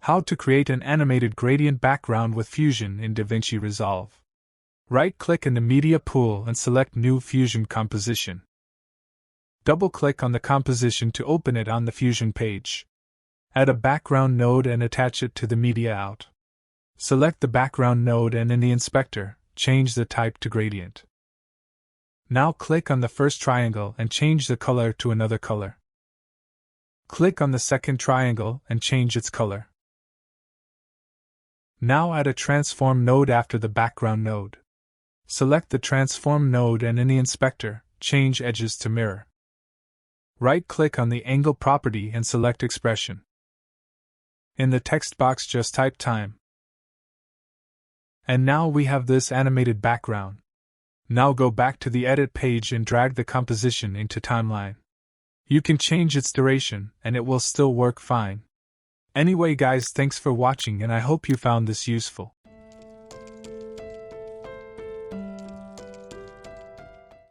How to create an animated gradient background with Fusion in Davinci Resolve. Right-click in the Media pool and select New Fusion Composition. Double-click on the composition to open it on the Fusion page. Add a background node and attach it to the media out. Select the background node and in the inspector, change the type to gradient. Now click on the first triangle and change the color to another color. Click on the second triangle and change its color. Now add a transform node after the background node. Select the transform node and in the inspector, change edges to mirror. Right-click on the angle property and select expression. In the text box just type time. And now we have this animated background. Now go back to the edit page and drag the composition into timeline. You can change its duration and it will still work fine. Anyway guys, thanks for watching and I hope you found this useful.